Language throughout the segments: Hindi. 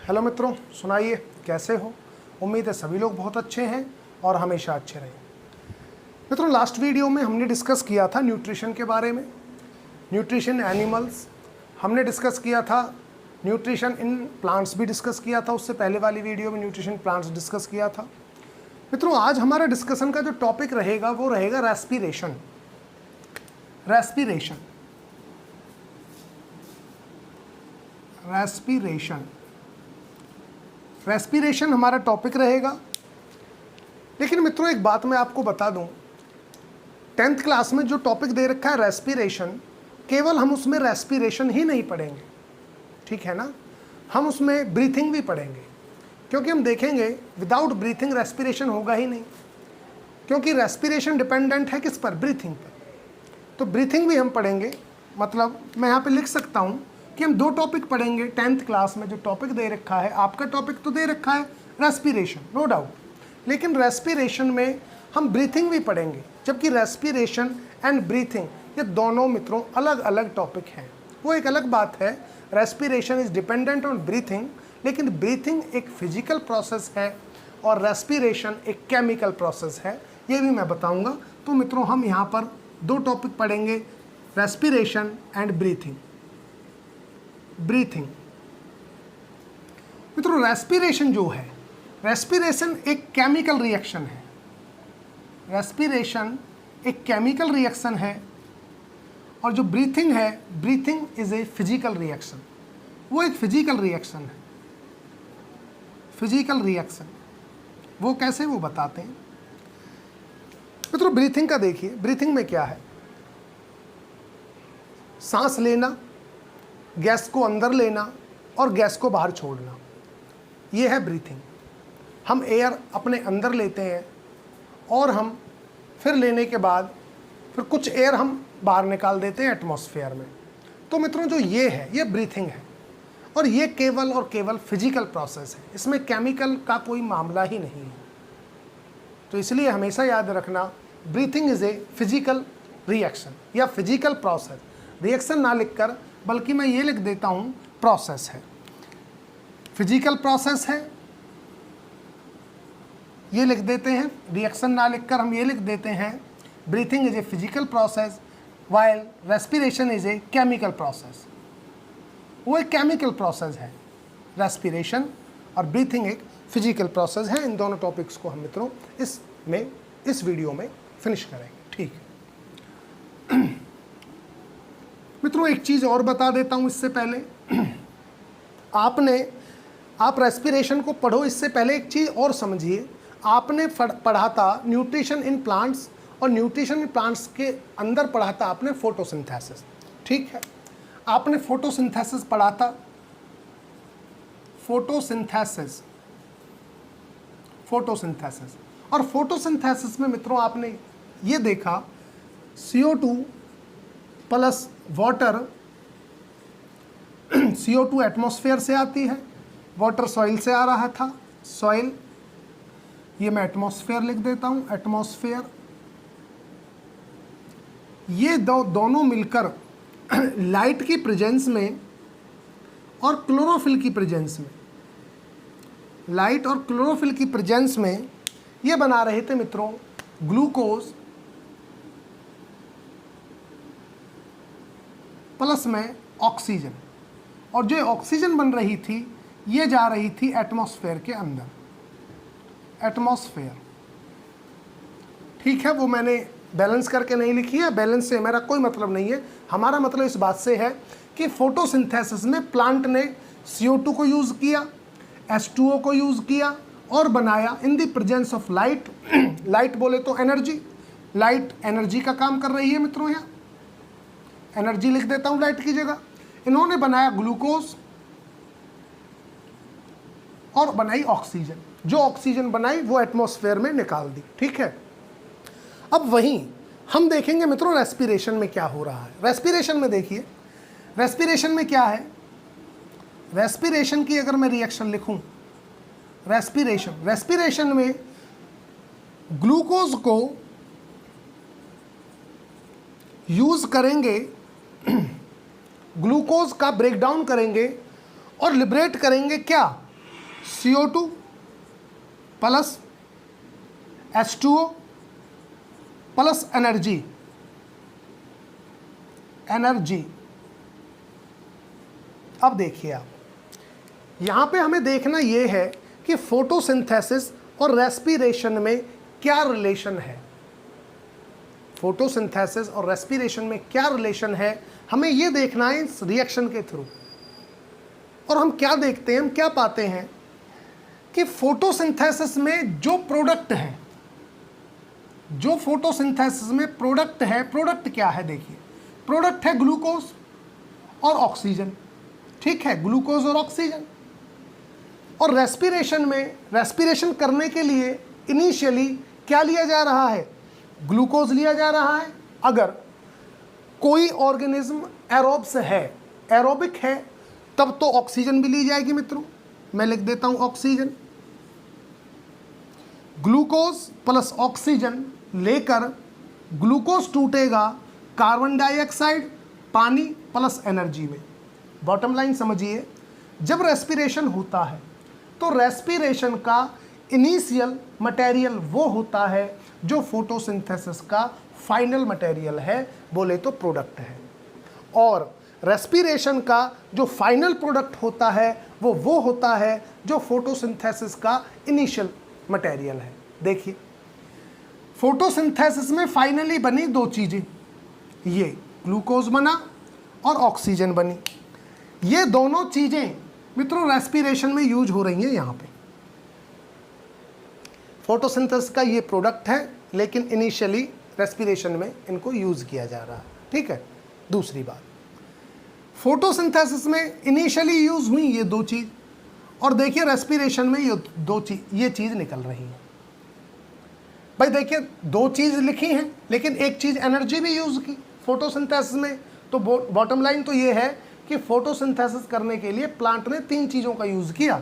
हेलो मित्रों, सुनाइए कैसे हो। उम्मीद है सभी लोग बहुत अच्छे हैं और हमेशा अच्छे रहें। मित्रों, लास्ट वीडियो में हमने डिस्कस किया था न्यूट्रिशन के बारे में, न्यूट्रिशन एनिमल्स हमने डिस्कस किया था, न्यूट्रिशन इन प्लांट्स भी डिस्कस किया था। उससे पहले वाली वीडियो में न्यूट्रिशन प्लांट्स डिस्कस किया था। मित्रों, आज हमारा डिस्कशन का जो टॉपिक रहेगा वो रहेगा रेस्पिरेशन। रेस्पिरेशन रेस्पिरेशन रेस्पिरेशन हमारा टॉपिक रहेगा। लेकिन मित्रों, एक बात मैं आपको बता दूं, 10th क्लास में जो टॉपिक दे रखा है रेस्पिरेशन, केवल हम उसमें रेस्पिरेशन ही नहीं पढ़ेंगे, ठीक है ना। हम उसमें ब्रीथिंग भी पढ़ेंगे, क्योंकि हम देखेंगे विदाउट ब्रीथिंग रेस्पिरेशन होगा ही नहीं, क्योंकि रेस्पिरेशन डिपेंडेंट है किस पर? ब्रीथिंग पर। तो ब्रीथिंग भी हम पढ़ेंगे। मतलब मैं यहाँ पे लिख सकता हूँ कि हम 2 टॉपिक पढ़ेंगे 10th क्लास में। जो टॉपिक दे रखा है, आपका टॉपिक तो दे रखा है रेस्पिरेशन, नो डाउट, लेकिन रेस्पिरेशन में हम ब्रीथिंग भी पढ़ेंगे, जबकि रेस्पिरेशन एंड ब्रीथिंग ये दोनों मित्रों अलग अलग टॉपिक हैं। वो एक अलग बात है, respiration is dependent on breathing, लेकिन ब्रीथिंग एक फिजिकल प्रोसेस है और रेस्पिरेशन एक केमिकल प्रोसेस है, ये भी मैं बताऊंगा। तो मित्रों, हम यहाँ पर 2 टॉपिक पढ़ेंगे, रेस्पिरेशन एंड ब्रीथिंग। ब्रीथिंग मित्रों, रेस्पिरेशन जो है, रेस्पिरेशन एक केमिकल रिएक्शन है। रेस्पिरेशन एक केमिकल रिएक्शन है, और जो ब्रीथिंग है, breathing is a physical reaction. वो एक फिजिकल रिएक्शन है। फिजिकल रिएक्शन वो कैसे, वो बताते हैं मित्रों। ब्रीथिंग का देखिए, ब्रीथिंग में क्या है? सांस लेना, गैस को अंदर लेना और गैस को बाहर छोड़ना, ये है ब्रीथिंग। हम एयर अपने अंदर लेते हैं और हम फिर लेने के बाद फिर कुछ एयर हम बाहर निकाल देते हैं एटमॉस्फेयर में। तो मित्रों, जो ये है, ये ब्रीथिंग है, और ये केवल और केवल फिजिकल प्रोसेस है, इसमें केमिकल का कोई मामला ही नहीं है। तो इसलिए हमेशा याद रखना, breathing is a physical reaction या फिजिकल प्रोसेस। रिएक्शन ना लिखकर बल्कि मैं ये लिख देता हूँ प्रोसेस है, फिजिकल प्रोसेस है, ये लिख देते हैं। रिएक्शन ना लिखकर हम ये लिख देते हैं, breathing is a physical process while respiration is a chemical process. वो एक केमिकल प्रोसेस है रेस्पिरेशन, और ब्रीथिंग एक फिजिकल प्रोसेस है। इन दोनों टॉपिक्स को हम मित्रों इस वीडियो में फिनिश करेंगे, ठीक है मित्रों। एक चीज़ और बता देता हूँ इससे पहले, आप रेस्पिरेशन को पढ़ो इससे पहले एक चीज़ और समझिए। आपने पढ़ा था न्यूट्रिशन इन प्लांट्स, और न्यूट्रिशन इन प्लांट्स के अंदर पढ़ा था आपने फोटोसिंथेसिस, ठीक है। आपने फोटोसिंथेसिस पढ़ा था, फोटोसिंथेसिस। और फोटोसिंथेसिस में मित्रों आपने ये देखा, CO2 plus water, CO2 atmosphere से आती है, वाटर सॉइल से आ रहा था। सॉइल, ये मैं एटमॉस्फेयर लिख देता हूँ, एटमॉस्फेयर। ये दोनों मिलकर लाइट की प्रेजेंस में और क्लोरोफिल की प्रेजेंस में, लाइट और क्लोरोफिल की प्रेजेंस में ये बना रहे थे मित्रों ग्लूकोज प्लस में ऑक्सीजन। और जो ऑक्सीजन बन रही थी, ये जा रही थी एटमॉस्फेयर के अंदर। एटमॉस्फेयर, ठीक है, वो मैंने बैलेंस करके नहीं लिखी है, बैलेंस से मेरा कोई मतलब नहीं है। हमारा मतलब इस बात से है कि फोटोसिंथेसिस में प्लांट ने CO2 को यूज़ किया, H2O को यूज़ किया और बनाया in the presence of light. Light बोले तो एनर्जी, लाइट एनर्जी का काम कर रही है मित्रों, यहाँ एनर्जी लिख देता हूँ लाइट की जगह। इन्होंने बनाया ग्लूकोज और बनाई ऑक्सीजन। जो ऑक्सीजन बनाई वो एटमॉस्फेयर में निकाल दी, ठीक है। अब वहीं हम देखेंगे मित्रों रेस्पिरेशन में क्या हो रहा है। रेस्पिरेशन में देखिए, रेस्पिरेशन में क्या है? रेस्पिरेशन की अगर मैं रिएक्शन लिखूं, रेस्पिरेशन में ग्लूकोज को यूज करेंगे, ग्लूकोज का ब्रेकडाउन करेंगे और लिबरेट करेंगे क्या? CO2 plus H2O plus energy. अब देखिए आप, यहाँ पे हमें देखना ये है कि फोटोसिंथेसिस और रेस्पिरेशन में क्या रिलेशन है। फोटोसिंथेसिस और रेस्पिरेशन में क्या रिलेशन है, हमें ये देखना है इस रिएक्शन के थ्रू। और हम क्या देखते हैं, हम क्या पाते हैं कि फोटोसिंथेसिस में जो प्रोडक्ट है, जो फोटोसिंथेसिस में प्रोडक्ट है, प्रोडक्ट क्या है देखिए, प्रोडक्ट है ग्लूकोज और ऑक्सीजन। ठीक है, ग्लूकोज और ऑक्सीजन। और रेस्पिरेशन में, रेस्पिरेशन करने के लिए इनिशियली क्या लिया जा रहा है, ग्लूकोज लिया जा रहा है। अगर कोई ऑर्गेनिज्म एरोब्स है, एरोबिक है, तब तो ऑक्सीजन भी ली जाएगी मित्रों। मैं लिख देता हूं ऑक्सीजन, ग्लूकोज प्लस ऑक्सीजन लेकर ग्लूकोज टूटेगा कार्बन डाइऑक्साइड, पानी प्लस एनर्जी में। बॉटम लाइन समझिए, जब रेस्पिरेशन होता है तो रेस्पिरेशन का इनिशियल मटेरियल वो होता है जो फोटोसिंथेसिस का फाइनल मटेरियल है, बोले तो प्रोडक्ट है। और रेस्पिरेशन का जो फाइनल प्रोडक्ट होता है वो होता है जो फोटोसिंथेसिस का इनिशियल मटेरियल है। देखिए, फोटोसिंथेसिस में फाइनली बनी दो चीज़ें, ये ग्लूकोज बना और ऑक्सीजन बनी। ये दोनों चीज़ें मित्रों रेस्पिरेशन में यूज हो रही हैं। यहाँ पे फोटोसिंथेसिस का ये प्रोडक्ट है, लेकिन इनिशियली रेस्पिरेशन में इनको यूज किया जा रहा है। ठीक है, दूसरी बात, फोटोसिंथेसिस में इनिशियली यूज हुई ये दो चीज़, और देखिए रेस्पिरेशन में ये दो चीज़, ये चीज़ निकल रही है। भाई देखिए, दो चीज़ लिखी हैं, लेकिन एक चीज़ एनर्जी भी यूज़ की फोटोसिंथेसिस में। तो बॉटम लाइन तो ये है कि फोटोसिंथेसिस करने के लिए प्लांट ने तीन चीज़ों का यूज़ किया।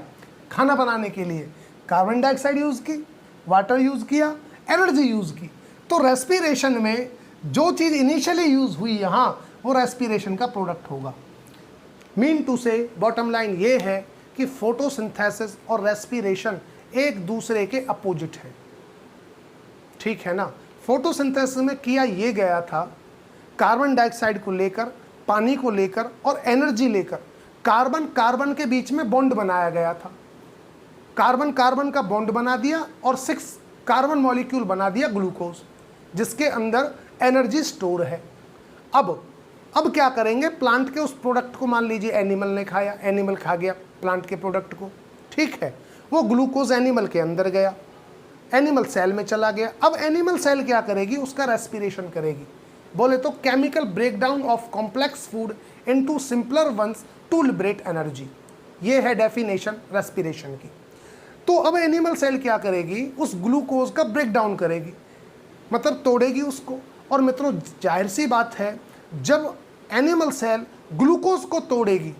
खाना बनाने के लिए कार्बन डाइऑक्साइड यूज़ की, वाटर यूज़ किया, एनर्जी यूज़ की। तो रेस्पिरेशन में जो चीज़ इनिशियली यूज़ हुई यहाँ, वो रेस्पिरेशन का प्रोडक्ट होगा। मीन टू से बॉटम लाइन ये है कि फोटोसिंथेसिस और रेस्पिरेशन एक दूसरे के अपोजिट है। ठीक है ना। फोटोसिंथेसिस में किया ये गया था, कार्बन डाइऑक्साइड को लेकर, पानी को लेकर और एनर्जी लेकर कार्बन कार्बन के बीच में बॉन्ड बनाया गया था। कार्बन कार्बन का बॉन्ड बना दिया और 6 कार्बन मॉलिक्यूल बना दिया ग्लूकोज, जिसके अंदर एनर्जी स्टोर है। अब क्या करेंगे, प्लांट के उस प्रोडक्ट को, मान लीजिए एनिमल ने खाया, एनिमल खा गया प्लांट के प्रोडक्ट को। ठीक है, वो ग्लूकोज एनिमल के अंदर गया, एनिमल सेल में चला गया। अब एनिमल सेल क्या करेगी, उसका रेस्पिरेशन करेगी। बोले तो chemical breakdown of complex food into simpler ones to liberate energy. ये है डेफिनेशन रेस्पिरेशन की। तो अब एनिमल सेल क्या करेगी, उस ग्लूकोज का ब्रेकडाउन करेगी, मतलब तोड़ेगी उसको। और मित्रों जाहिर सी बात है, जब एनिमल सेल ग्लूकोज को तोड़ेगी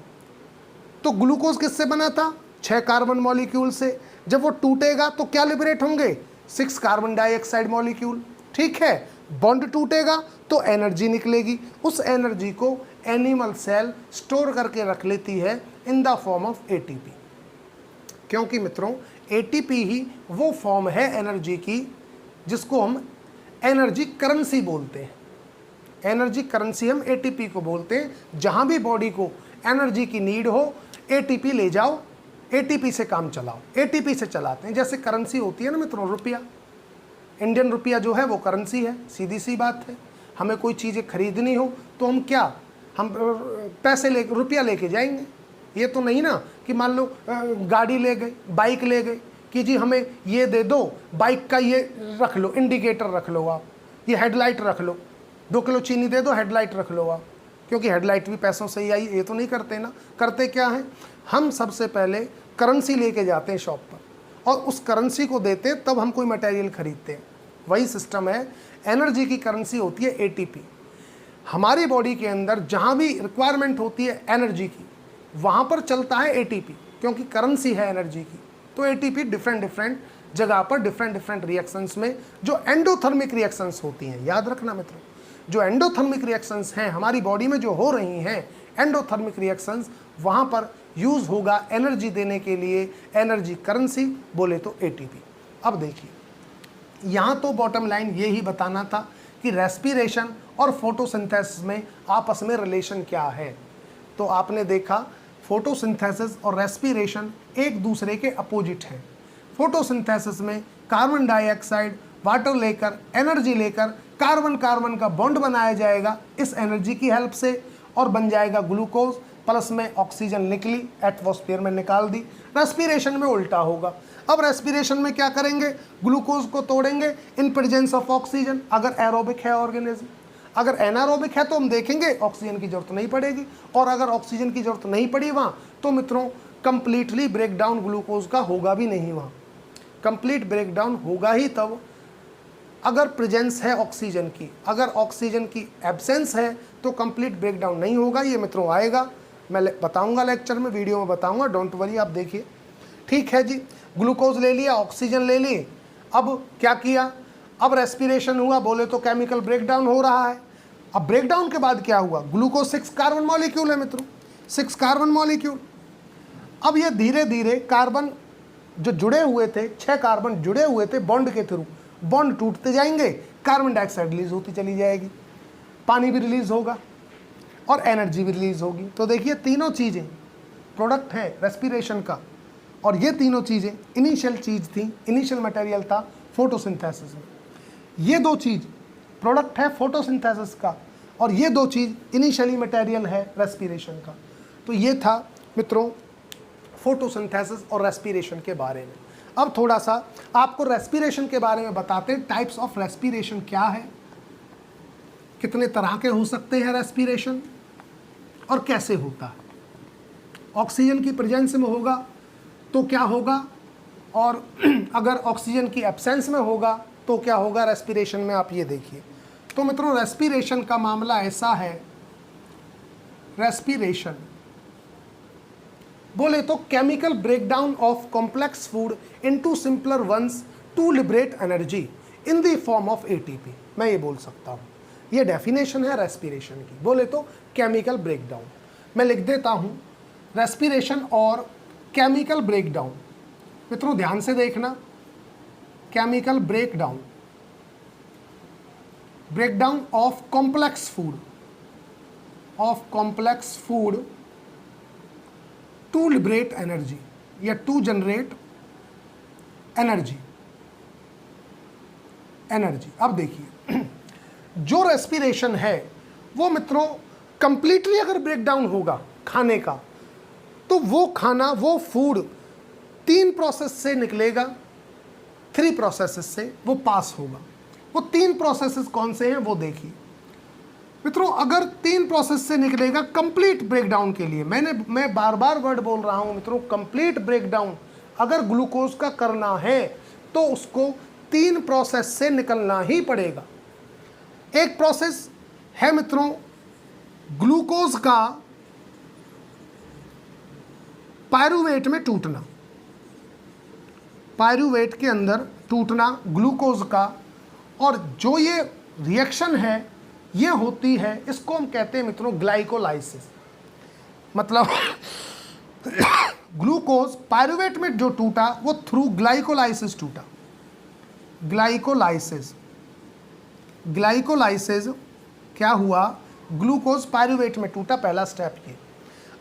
तो ग्लूकोज किससे बना था, 6 कार्बन मॉलिक्यूल से। जब वो टूटेगा तो क्या लिबरेट होंगे, 6 कार्बन डाइऑक्साइड मॉलिक्यूल। ठीक है, बॉन्ड टूटेगा तो एनर्जी निकलेगी। उस एनर्जी को एनिमल सेल स्टोर करके रख लेती है इन द फॉर्म ऑफ एटीपी। क्योंकि मित्रों एटीपी ही वो फॉर्म है एनर्जी की जिसको हम एनर्जी करेंसी बोलते हैं। एनर्जी करेंसी हम एटीपी को बोलते हैं। जहाँ भी बॉडी को एनर्जी की नीड हो, एटीपी ले जाओ, एटीपी से काम चलाओ, एटीपी से चलाते हैं। जैसे करेंसी होती है ना मित्रों, रुपया, इंडियन रुपया जो है वो करेंसी है, सीधी सी बात है। हमें कोई चीज़ें खरीदनी हो तो हम क्या, हम पैसे ले, रुपया लेके जाएंगे। ये तो नहीं ना कि मान लो गाड़ी ले गए, बाइक ले गए कि जी हमें ये दे दो, बाइक का ये रख लो, इंडिकेटर रख लो आप, ये हेडलाइट रख लो, 2 किलो चीनी दे दो, हेडलाइट रख लो आप, क्योंकि हेडलाइट भी पैसों से ही आई। ये तो नहीं करते ना। करते क्या है, हम सबसे पहले करेंसी लेके जाते हैं शॉप पर और उस करेंसी को देते हैं, तब हम कोई मटेरियल खरीदते हैं। वही सिस्टम है, एनर्जी की करेंसी होती है एटीपी। हमारी बॉडी के अंदर जहाँ भी रिक्वायरमेंट होती है एनर्जी की, वहाँ पर चलता है एटीपी, क्योंकि करेंसी है एनर्जी की। तो एटीपी डिफरेंट जगह पर डिफरेंट रिएक्शंस में जो एंडोथर्मिक रिएक्शंस होती हैं, याद रखना मित्रों, जो एंडोथर्मिक रिएक्शंस हैं हमारी बॉडी में जो हो रही हैं, एंडोथर्मिक रिएक्शंस, वहाँ पर यूज़ होगा एनर्जी देने के लिए, एनर्जी करेंसी बोले तो एटीपी। अब देखिए, यहाँ तो बॉटम लाइन ये ही बताना था कि रेस्पिरेशन और फोटोसिंथेसिस में आपस में रिलेशन क्या है। तो आपने देखा फोटोसिंथेसिस और रेस्पिरेशन एक दूसरे के अपोजिट हैं। फोटोसिंथेसिस में कार्बन डाइऑक्साइड वाटर लेकर, एनर्जी लेकर कार्बन कार्बन का बॉन्ड बनाया जाएगा इस एनर्जी की हेल्प से, और बन जाएगा ग्लूकोज, प्लस में ऑक्सीजन निकली, एटमॉस्फेयर में निकाल दी। रेस्पिरेशन में उल्टा होगा। अब रेस्पिरेशन में क्या करेंगे, ग्लूकोज को तोड़ेंगे इन प्रेजेंस ऑफ ऑक्सीजन, अगर एरोबिक है ऑर्गेनिज्म। अगर एनारोबिक है तो हम देखेंगे ऑक्सीजन की जरूरत नहीं पड़ेगी, और अगर ऑक्सीजन की जरूरत नहीं पड़ी वहाँ तो मित्रों कंप्लीटली ब्रेकडाउन ग्लूकोज का होगा भी नहीं। वहाँ कंप्लीट ब्रेकडाउन होगा ही तब अगर प्रेजेंस है ऑक्सीजन की। अगर ऑक्सीजन की एब्सेंस है तो कंप्लीट ब्रेकडाउन नहीं होगा। ये मित्रों आएगा, मैं बताऊंगा लेक्चर में, वीडियो में बताऊंगा, डोंट वरी, आप देखिए। ठीक है जी, ग्लूकोज ले लिया, ऑक्सीजन ले लिए, अब क्या किया, अब रेस्पिरेशन हुआ, बोले तो केमिकल ब्रेकडाउन हो रहा है। अब ब्रेकडाउन के बाद क्या हुआ, ग्लूकोज 6 कार्बन मॉलिक्यूल है मित्रों, 6 कार्बन मॉलिक्यूल। अब ये धीरे धीरे कार्बन जो जुड़े हुए थे, 6 कार्बन जुड़े हुए थे बॉन्ड के थ्रू, बॉन्ड टूटते जाएंगे, कार्बन डाइऑक्साइड रिलीज होती चली जाएगी, पानी भी रिलीज होगा और एनर्जी भी रिलीज होगी। तो देखिए तीनों चीज़ें प्रोडक्ट है रेस्पिरेशन का, और ये तीनों चीज़ें इनिशियल चीज़ थी, इनिशियल मटेरियल था फोटोसिंथेसिस में। ये दो चीज़ प्रोडक्ट है फोटोसिंथेसिस का, और ये दो चीज़ इनिशियली मटेरियल है रेस्पिरेशन का। तो ये था मित्रों फोटोसिंथेसिस और रेस्पिरेशन के बारे में। अब थोड़ा सा आपको रेस्पिरेशन के बारे में बताते हैं, टाइप्स ऑफ रेस्पिरेशन क्या है, कितने तरह के हो सकते हैं रेस्पिरेशन, और कैसे होता है। ऑक्सीजन की प्रेजेंस में होगा तो क्या होगा, और अगर ऑक्सीजन की एब्सेंस में होगा तो क्या होगा रेस्पिरेशन में, आप ये देखिए। तो मित्रों रेस्पिरेशन का मामला ऐसा है, रेस्पिरेशन बोले तो chemical breakdown of complex food into simpler ones to liberate energy in the form of ATP. मैं ये बोल सकता हूँ, ये डेफिनेशन है रेस्पिरेशन की, बोले तो केमिकल ब्रेकडाउन। मैं लिख देता हूँ रेस्पिरेशन और केमिकल ब्रेकडाउन। मित्रों ध्यान से देखना, chemical breakdown, breakdown of complex food, of complex food to liberate energy या टू जनरेट एनर्जी, एनर्जी। अब देखिए जो रेस्पिरेशन है वो मित्रों कंप्लीटली अगर ब्रेकडाउन होगा खाने का, तो वो खाना, वो फूड 3 प्रोसेस से निकलेगा, 3 प्रोसेसेस से वो पास होगा। वो 3 प्रोसेसेस कौन से हैं वो देखिए मित्रों। अगर 3 प्रोसेस से निकलेगा कंप्लीट ब्रेकडाउन के लिए, मैं बार बार वर्ड बोल रहा हूं मित्रों, कंप्लीट ब्रेकडाउन अगर ग्लूकोज का करना है तो उसको 3 प्रोसेस से निकलना ही पड़ेगा। एक प्रोसेस है मित्रों ग्लूकोज का पायरुवेट में टूटना, पायरुवेट के अंदर टूटना ग्लूकोज का, और जो ये रिएक्शन है ये होती है, इसको हम कहते हैं मित्रों ग्लाइकोलाइसिस। मतलब ग्लूकोज पायरुवेट में जो टूटा वो थ्रू ग्लाइकोलाइसिस टूटा। ग्लाइकोलाइसिस, ग्लाइकोलाइसिस क्या हुआ, ग्लूकोज पायरुवेट में टूटा, पहला स्टेप ये।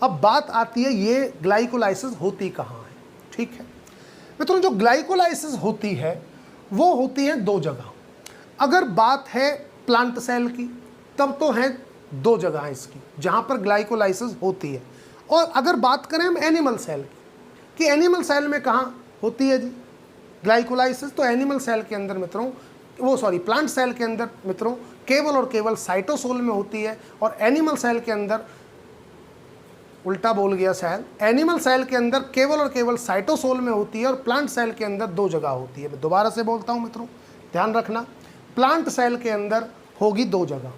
अब बात आती है ये ग्लाइकोलाइसिस होती कहाँ है। ठीक है मित्रों, जो ग्लाइकोलाइसिस होती है वो होती है 2 जगह। अगर बात है प्लांट सेल की तब तो है 2 जगह इसकी जहाँ पर ग्लाइकोलाइसिस होती है, और अगर बात करें हम एनिमल सेल की कि एनिमल सेल में कहाँ होती है जी ग्लाइकोलाइसिस, तो एनिमल सेल के अंदर मित्रों, वो सॉरी प्लांट सेल के अंदर मित्रों केवल और केवल साइटोसोल में होती है, और एनिमल सेल के अंदर, उल्टा बोल गया सेल, एनिमल सेल के अंदर केवल और केवल साइटोसोल में होती है, और प्लांट सेल के अंदर 2 जगह होती है। मैं दोबारा से बोलता हूँ मित्रों, ध्यान रखना, प्लांट सेल के अंदर होगी 2 जगह,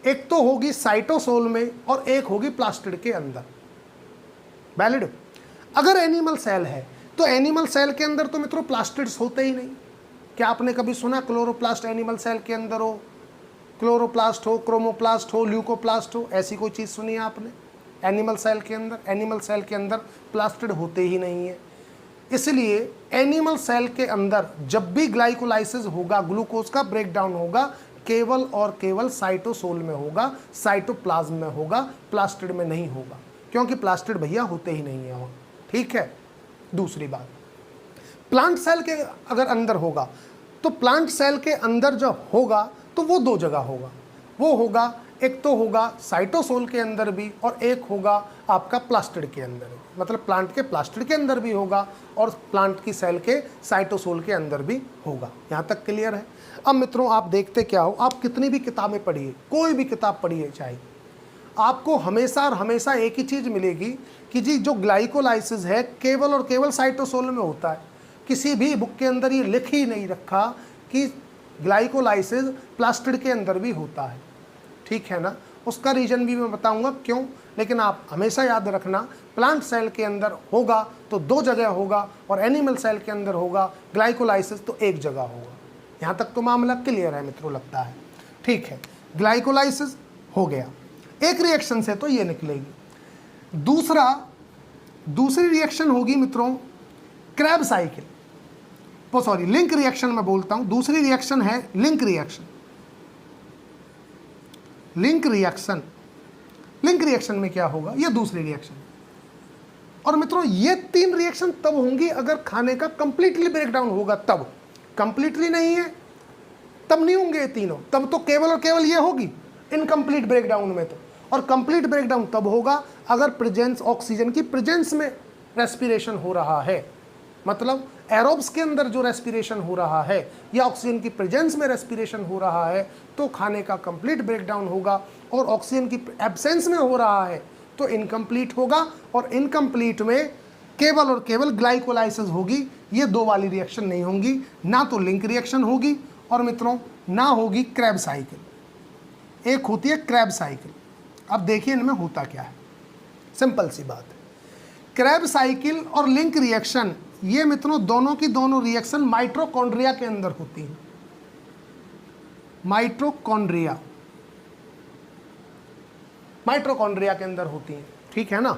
एक तो होगी साइटोसोल में और एक होगी प्लास्टिड के अंदर। वैलिड। अगर एनिमल सेल है तो एनिमल सेल के अंदर तो मित्रों प्लास्टिड्स होते ही नहीं। क्या आपने कभी सुना क्लोरोप्लास्ट एनिमल सेल के अंदर हो, क्लोरोप्लास्ट हो, क्रोमोप्लास्ट हो, ल्यूकोप्लास्ट हो, ऐसी कोई चीज़ सुनी है आपने? एनिमल सेल के अंदर? एनिमल सेल के अंदर प्लास्टिड होते ही नहीं है। इसलिए एनिमल सेल के अंदर जब भी ग्लाइकोलाइसिस होगा, ग्लूकोज का ब्रेकडाउन होगा, केवल और केवल साइटोसोल में होगा, साइटोप्लाज्म में होगा, प्लास्टिड में नहीं होगा, क्योंकि प्लास्टिड भैया होते ही नहीं है वहाँ। ठीक है। दूसरी बात, प्लांट सेल के अगर अंदर होगा तो प्लांट सेल के अंदर जब होगा तो वो दो जगह होगा। वो होगा, एक तो होगा साइटोसोल के अंदर भी और एक होगा आपका प्लास्टिड के अंदर भी। मतलब प्लांट के प्लास्टिड के अंदर भी होगा और प्लांट की सेल के साइटोसोल के अंदर भी होगा। यहाँ तक क्लियर है? अब मित्रों आप देखते क्या हो, आप कितनी भी किताबें पढ़िए, कोई भी किताब पढ़िए चाहे, आपको हमेशा और हमेशा एक ही चीज़ मिलेगी कि जी जो ग्लाइकोलाइसिस है केवल और केवल साइटोसोल में होता है। किसी भी बुक के अंदर ये लिख ही नहीं रखा कि ग्लाइकोलाइसिस प्लास्टिड के अंदर भी होता है। ठीक है ना? उसका रीज़न भी मैं बताऊंगा क्यों, लेकिन आप हमेशा याद रखना प्लांट सेल के अंदर होगा तो दो जगह होगा और एनिमल सेल के अंदर होगा ग्लाइकोलाइसिस तो एक जगह होगा। यहाँ तक तो मामला क्लियर है मित्रों, लगता है। ठीक है, ग्लाइकोलाइसिस हो गया, एक रिएक्शन से तो ये निकलेगी। दूसरी रिएक्शन होगी मित्रों Krebs cycle, sorry link reaction मैं बोलता हूं। दूसरी रिएक्शन है लिंक रिएक्शन। लिंक रिएक्शन में क्या होगा, ये दूसरी रिएक्शन। और मित्रों ये तीन रिएक्शन तब होंगी अगर खाने का कंप्लीटली ब्रेकडाउन होगा, तब। कंप्लीटली नहीं है तब नहीं होंगे ये तीनों, तब तो केवल और केवल ये होगी इनकम्प्लीट ब्रेकडाउन में तो। और कंप्लीट ब्रेकडाउन तब होगा अगर प्रेजेंस, ऑक्सीजन की प्रेजेंस में रेस्पिरेशन हो रहा है। मतलब एरोब्स के अंदर जो रेस्पिरेशन हो रहा है या ऑक्सीजन की प्रेजेंस में रेस्पिरेशन हो रहा है तो खाने का कंप्लीट ब्रेकडाउन होगा। और ऑक्सीजन की एब्सेंस में हो रहा है तो इनकम्प्लीट होगा। और इनकम्प्लीट में केवल और केवल ग्लाइकोलाइसिस होगी। ये दो वाली रिएक्शन नहीं होंगी, ना तो लिंक रिएक्शन होगी और मित्रों ना होगी क्रैब साइकिल। एक होती है क्रैब साइकिल। अब देखिए इनमें होता क्या है, सिंपल सी बात है। क्रैब साइकिल और लिंक रिएक्शन ये मित्रों दोनों की दोनों रिएक्शन माइटोकॉन्ड्रिया के अंदर होती हैं। माइटोकॉन्ड्रिया के अंदर होती हैं। ठीक है ना?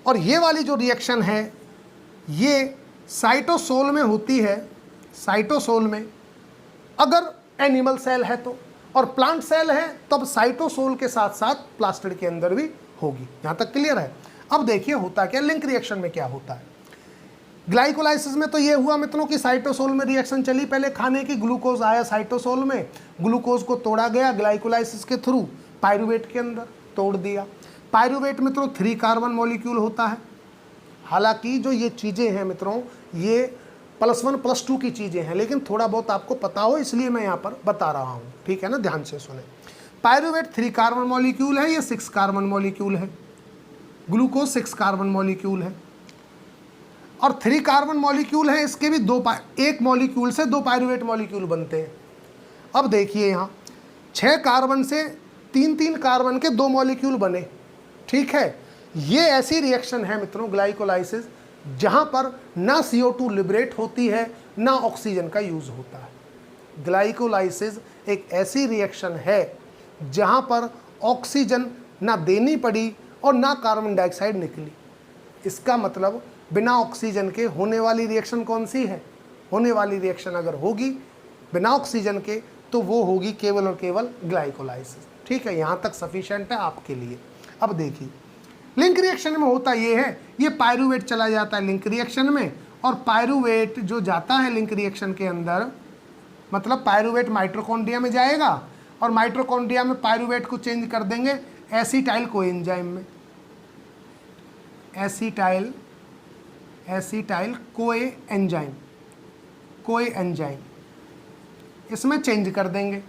और ये वाली जो रिएक्शन है ये साइटोसोल में होती है। साइटोसोल में अगर एनिमल सेल है तो, और प्लांट सेल है तब साइटोसोल के साथ साथ प्लास्टिड के अंदर भी होगी। यहाँ तक क्लियर है? अब देखिए होता क्या, लिंक रिएक्शन में क्या होता है। ग्लाइकोलाइसिस में तो ये हुआ मित्रों कि साइटोसोल में रिएक्शन चली, पहले खाने की, ग्लूकोज आया साइटोसोल में, ग्लूकोज को तोड़ा गया ग्लाइकोलाइसिस के थ्रू पायरूवेट के अंदर तोड़ दिया। पायरूवेट मित्रों 3 कार्बन मॉलिक्यूल होता है। हालांकि जो ये चीज़ें हैं मित्रों ये +1 +2 की चीज़ें हैं, लेकिन थोड़ा बहुत आपको पता हो इसलिए मैं यहाँ पर बता रहा हूँ। ठीक है ना? ध्यान से सुने। पायरूवेट 3 कार्बन मॉलिक्यूल है, ये 6 कार्बन मॉलिक्यूल है। ग्लूकोज 6 कार्बन मॉलिक्यूल है और 3 कार्बन मॉलिक्यूल है, इसके भी एक मॉलिक्यूल से 2 पायरूवेट मॉलिक्यूल बनते हैं। अब देखिए यहाँ 6 कार्बन से 3 कार्बन के 2 मॉलिक्यूल बने। ठीक है? ये ऐसी रिएक्शन है मित्रों ग्लाइकोलाइसिस जहाँ पर ना CO2 लिबरेट होती है ना ऑक्सीजन का यूज़ होता है। ग्लाइकोलाइसिस एक ऐसी रिएक्शन है जहाँ पर ऑक्सीजन ना देनी पड़ी और ना कार्बन डाइऑक्साइड निकली। इसका मतलब बिना ऑक्सीजन के होने वाली रिएक्शन कौन सी है? होने वाली रिएक्शन अगर होगी बिना ऑक्सीजन के तो वो होगी केवल और केवल ग्लाइकोलाइसिस। ठीक है? यहाँ तक सफिशिएंट है आपके लिए। अब देखिए लिंक रिएक्शन में होता ये है, ये पायरूवेट चला जाता है लिंक रिएक्शन में, और पायरूवेट जो जाता है लिंक रिएक्शन के अंदर मतलब पायरूवेट माइटोकॉन्ड्रिया में जाएगा और माइटोकॉन्ड्रिया में पायरूवेट को चेंज कर देंगे एसिटाइल कोएंजाइम में। एसिटाइल कोएंजाइम इसमें चेंज कर देंगे।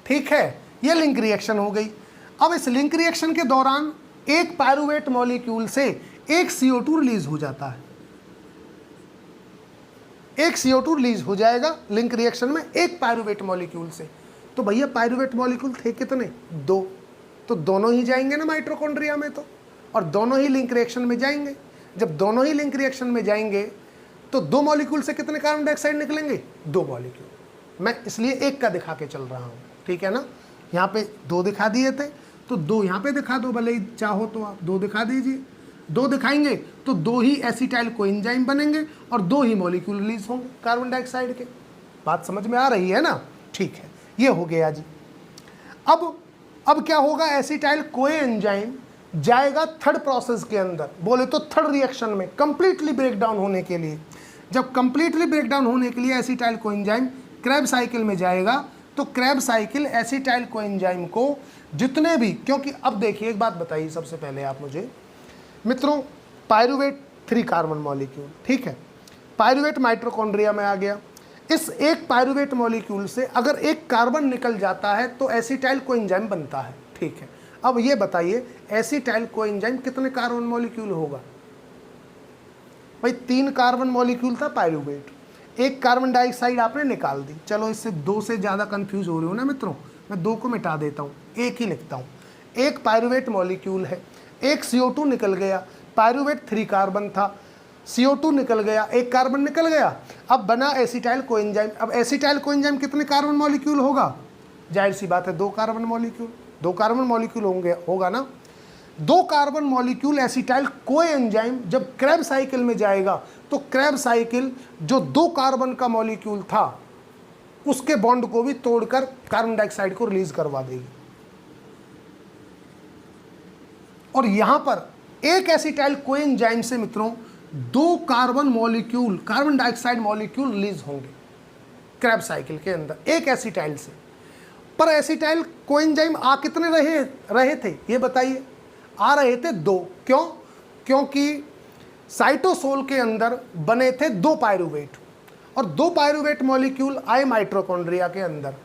ठीक है? ये लिंक रिएक्शन हो गई। अब इस लिंक रिएक्शन के दौरान एक पायरूवेट मॉलिक्यूल से एक CO2 रिलीज हो जाता है। एक CO2 रिलीज हो जाएगा लिंक रिएक्शन में एक पायरूवेट मॉलिक्यूल से। तो भैया पायरूवेट मॉलिक्यूल थे कितने? 2। तो दोनों ही जाएंगे ना माइटोकॉन्ड्रिया में तो, और दोनों ही लिंक रिएक्शन में जाएंगे। जब दोनों ही लिंक रिएक्शन में जाएंगे तो 2 मॉलिक्यूल से कितने कार्बन डाइऑक्साइड निकलेंगे? 2 मॉलिक्यूल। मैं इसलिए एक का दिखा के चल रहा हूँ। ठीक है ना? यहाँ पे 2 दिखा दिए थे तो 2 यहाँ पे दिखा दो, भले ही चाहो तो आप 2 दिखा दीजिए। 2 दिखाएंगे तो 2 ही एसिटाइल कोएंजाइम बनेंगे और 2 ही मॉलिक्यूल रिलीज होंगे कार्बन डाइऑक्साइड के। बात समझ में आ रही है ना? ठीक है, ये हो गया जी। अब क्या होगा, एसिटाइल कोएंजाइम जाएगा थर्ड प्रोसेस के अंदर, बोले तो थर्ड रिएक्शन में कंप्लीटली ब्रेक डाउन होने के लिए। जब कंप्लीटली ब्रेक डाउन होने के लिए एसिटाइल कोएंजाइम क्रेब साइकिल में जाएगा, तो क्रेब साइकिल एसिटाइल कोएंजाइम को जितने भी, क्योंकि अब देखिए एक बात बताइए सबसे पहले आप मुझे मित्रों, पायरुवेट 3 कार्बन मॉलिक्यूल, ठीक है, पायरुवेट माइटोकॉन्ड्रिया में आ गया। इस एक पायरुवेट मॉलिक्यूल से अगर एक कार्बन निकल जाता है तो एसिटाइल कोएंजाइम बनता है, ठीक है। अब ये बताइए एसिटाइल कोएंजाइम कितने कार्बन मॉलिक्यूल होगा? भाई 3 कार्बन मॉलिक्यूल था पायरुवेट, 1 कार्बन डाइऑक्साइड आपने निकाल दी। चलो इससे 2 से ज़्यादा कंफ्यूज हो रही हो ना मित्रों, मैं 2 को मिटा देता हूँ, 1 ही लिखता हूँ। 1 पायरुवेट मॉलिक्यूल है, 1 CO2 निकल गया, पायरुवेट 3 कार्बन था, CO2 निकल गया, 1 कार्बन निकल गया, अब बना एसिटाइल कोएंजाइम। अब एसिटाइल कोएंजाइम कितने कार्बन मॉलिक्यूल होगा? जाहिर सी बात है 2 कार्बन मॉलिक्यूल, 2 कार्बन मॉलिक्यूल होगा ना। 2 कार्बन मॉलिक्यूल एसिटाइल कोएंजाइम जब क्रेब साइकिल में जाएगा तो क्रेब साइकिल जो 2 कार्बन का मॉलिक्यूल था उसके बॉन्ड को भी तोड़कर कार्बन डाइऑक्साइड को रिलीज करवा देगी। और यहां पर एक एसिटाइल कोएंजाइम से मित्रों 2 carbon molecule, carbon dioxide molecule release होंगे क्रेब साइकिल के अंदर एक एसिटाइल से। पर एसिटाइल कोएंजाइम आ कितने रहे थे ये बताइए? आ रहे थे 2। क्यों? क्योंकि साइटोसोल के अंदर बने थे 2 पायरुवेट और 2 पायरुवेट मॉलिक्यूल आए माइटोकॉन्ड्रिया के अंदर।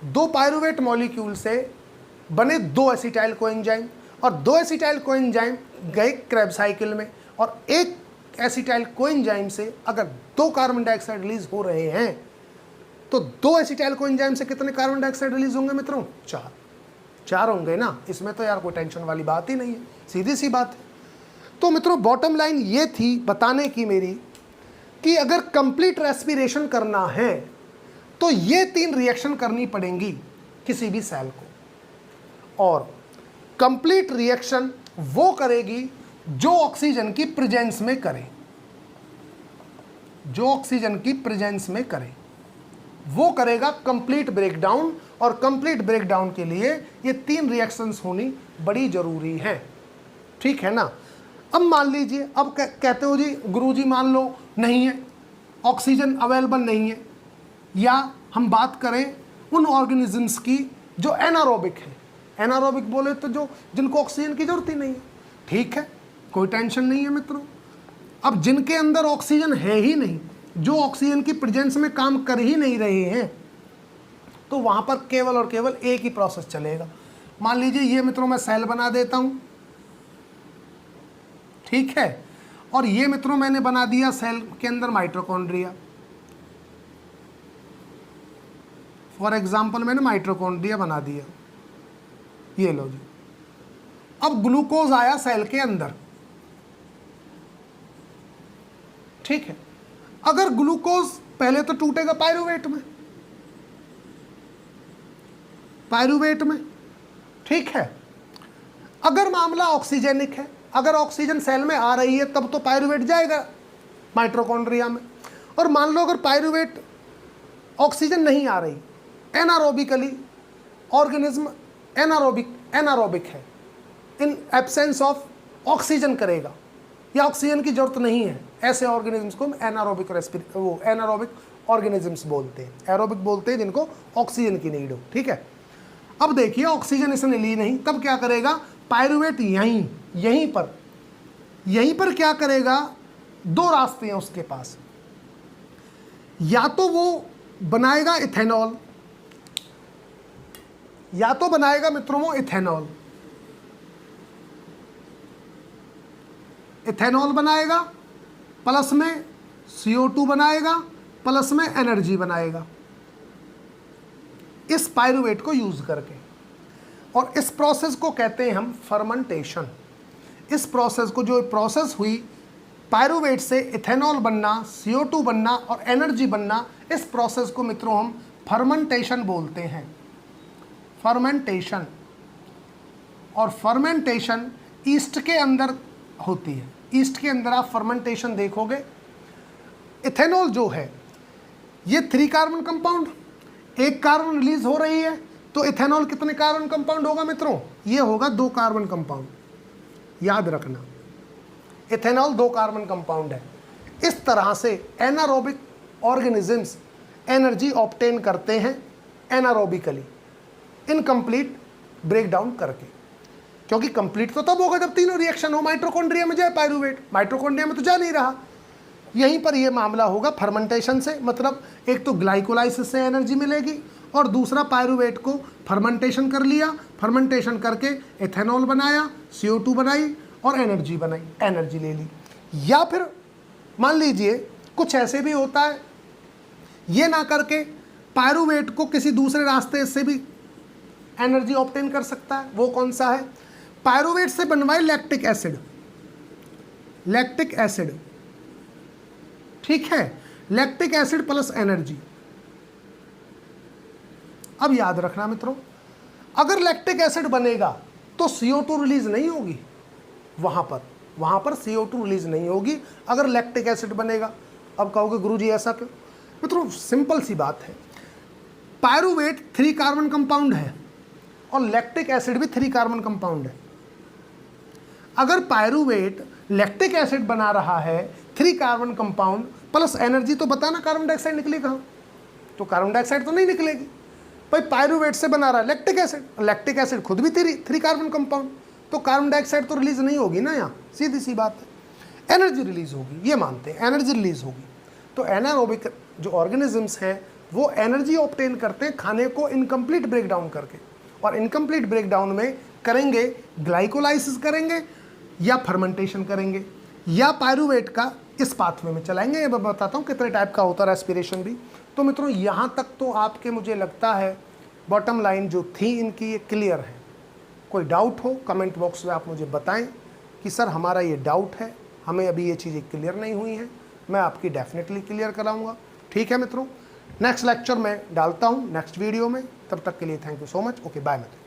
2 पायरुवेट मॉलिक्यूल से बने 2 एसिटाइल कोएंजाइम और 2 एसिटाइल कोएंजाइम गए क्रेब साइकिल में। और एक एसिटाइल कोएंजाइम से अगर 2 कार्बन डाइऑक्साइड रिलीज हो रहे हैं तो 2 एसिटाइल कोएंजाइम से कितने कार्बन डाइऑक्साइड रिलीज होंगे मित्रों? 4 होंगे ना। इसमें तो यार कोई टेंशन वाली बात ही नहीं है, सीधी सी बात है। तो मित्रों बॉटम लाइन ये थी बताने की मेरी कि अगर कंप्लीट रेस्पिरेशन करना है तो ये 3 रिएक्शन करनी पड़ेंगी किसी भी सेल को। और कंप्लीट रिएक्शन वो करेगी जो ऑक्सीजन की प्रेजेंस में करे, जो ऑक्सीजन की प्रेजेंस में करे वो करेगा कंप्लीट ब्रेकडाउन। और कंप्लीट ब्रेकडाउन के लिए ये 3 रिएक्शंस होनी बड़ी जरूरी है, ठीक है ना। अब मान लीजिए, अब कहते हो जी गुरुजी मान लो नहीं है, ऑक्सीजन अवेलेबल नहीं है, या हम बात करें उन ऑर्गेनिजम्स की जो एनारोबिक है। एनारोबिक बोले तो जो जिनको ऑक्सीजन की जरूरत ही नहीं है, ठीक है, कोई टेंशन नहीं है मित्रों। अब जिनके अंदर ऑक्सीजन है ही नहीं, जो ऑक्सीजन की प्रेजेंस में काम कर ही नहीं रहे हैं, तो वहां पर केवल और केवल एक ही प्रोसेस चलेगा। मान लीजिए ये मित्रों मैं सेल बना देता हूं, ठीक है, और ये मित्रों मैंने बना दिया सेल के अंदर माइटोकॉन्ड्रिया। फॉर एग्जांपल मैंने माइटोकॉन्ड्रिया बना दिया, ये लो जी। अब ग्लूकोज आया सेल के अंदर, ठीक है। अगर ग्लूकोज पहले तो टूटेगा पायरुवेट में, ठीक है। अगर मामला ऑक्सीजेनिक है, अगर ऑक्सीजन सेल में आ रही है तब तो पायरुवेट जाएगा माइटोकॉन्ड्रिया में। और मान लो अगर पायरुवेट ऑक्सीजन नहीं आ रही, एनारोबिकली ऑर्गेनिज्म एनारोबिक है, इन एब्सेंस ऑफ ऑक्सीजन करेगा या ऑक्सीजन की जरूरत नहीं है, ऐसे ऑर्गेनिजम्स को हम एनारोबिक ऑर्गेनिजम्स बोलते हैं। एरोबिक बोलते हैं जिनको ऑक्सीजन की नीड हो, ठीक है। अब देखिए ऑक्सीजन इसने ली नहीं, तब क्या करेगा पायरुवेट? यहीं पर क्या करेगा? 2 रास्ते हैं उसके पास। या तो वो बनाएगा इथेनॉल, या तो बनाएगा मित्रों वो इथेनॉल बनाएगा, प्लस में CO2 बनाएगा, प्लस में एनर्जी बनाएगा इस पायरुवेट को यूज करके। और इस प्रोसेस को कहते हैं हम फर्मेंटेशन। इस प्रोसेस को, जो प्रोसेस हुई पायरुवेट से इथेनॉल बनना, CO2 बनना और एनर्जी बनना, इस प्रोसेस को मित्रों हम फर्मेंटेशन बोलते हैं। फर्मेंटेशन। और फर्मेंटेशन ईस्ट के अंदर होती है। ईस्ट के अंदर आप फर्मेंटेशन देखोगे। इथेनॉल जो है ये 3 कार्बन कंपाउंड, 1 कार्बन रिलीज हो रही है, तो इथेनॉल कितने कार्बन कंपाउंड होगा मित्रों? ये होगा 2 कार्बन कंपाउंड। याद रखना इथेनॉल 2 कार्बन कंपाउंड है। इस तरह से एनारोबिक ऑर्गेनिजम्स एनर्जी ऑब्टेन करते हैं एनारोबिकली, इनकम्प्लीट ब्रेकडाउन करके। क्योंकि कंप्लीट तो तब होगा जब तीनों रिएक्शन हो, माइटोकॉन्ड्रिया में जाए पायरूवेट, माइटोकॉन्ड्रिया में तो जा नहीं रहा। यहीं पर यह मामला होगा फर्मेंटेशन से, मतलब एक तो ग्लाइकोलाइसिस से एनर्जी मिलेगी और दूसरा पायरूवेट को फर्मेंटेशन कर लिया, फर्मेंटेशन करके एथेनॉल बनाया, CO2 बनाई और एनर्जी बनाई, एनर्जी ले ली। या फिर मान लीजिए कुछ ऐसे भी होता है, ये ना करके पायरूवेट को किसी दूसरे रास्ते से भी एनर्जी ऑब्टेन कर सकता है। वो कौन सा है? पायरूवेट से बनवाए लैक्टिक एसिड, लैक्टिक एसिड, ठीक है, लैक्टिक एसिड प्लस एनर्जी। अब याद रखना मित्रों, अगर लैक्टिक एसिड बनेगा तो CO2 रिलीज नहीं होगी, वहां पर CO2 रिलीज नहीं होगी अगर लैक्टिक एसिड बनेगा। अब कहोगे गुरुजी ऐसा क्यों? मित्रों सिंपल सी बात है, पायरूवेट 3 कार्बन कंपाउंड है और लैक्टिक एसिड भी 3 कार्बन कंपाउंड है। अगर पायरूवेट लैक्टिक एसिड बना रहा है 3 कार्बन कंपाउंड प्लस एनर्जी, तो बताना कार्बन डाइऑक्साइड निकलेगा? तो कार्बन डाइऑक्साइड तो नहीं निकलेगी भाई। पायरूवेट से बना रहा है लैक्टिक एसिड, लैक्टिक एसिड खुद भी 3 कार्बन कंपाउंड, तो कार्बन डाइऑक्साइड तो रिलीज नहीं होगी ना, यहाँ सीधी सी बात है। एनर्जी रिलीज होगी, ये मानते हैं, एनर्जी रिलीज होगी। तो एनारोबिक जो ऑर्गेनिजम्स हैं वो एनर्जी ऑब्टेन करते हैं खाने को इनकम्प्लीट ब्रेकडाउन करके, और इनकम्प्लीट ब्रेकडाउन में करेंगे ग्लाइकोलाइसिस करेंगे या फर्मेंटेशन करेंगे या पायरूवेट का इस पाथवे में चलाएंगे। ये मैं बताता हूँ कितने टाइप का होता है रेस्पिरेशन भी। तो मित्रों यहाँ तक तो आपके मुझे लगता है बॉटम लाइन जो थी इनकी ये क्लियर है। कोई डाउट हो कमेंट बॉक्स में आप मुझे बताएं कि सर हमारा ये डाउट है, हमें अभी ये चीज़ें क्लियर नहीं हुई हैं, मैं आपकी डेफिनेटली क्लियर कराऊंगा। ठीक है मित्रों, नेक्स्ट लेक्चर में डालता हूँ नेक्स्ट वीडियो में। तब तक के लिए thank you so much. Okay bye मित्रों।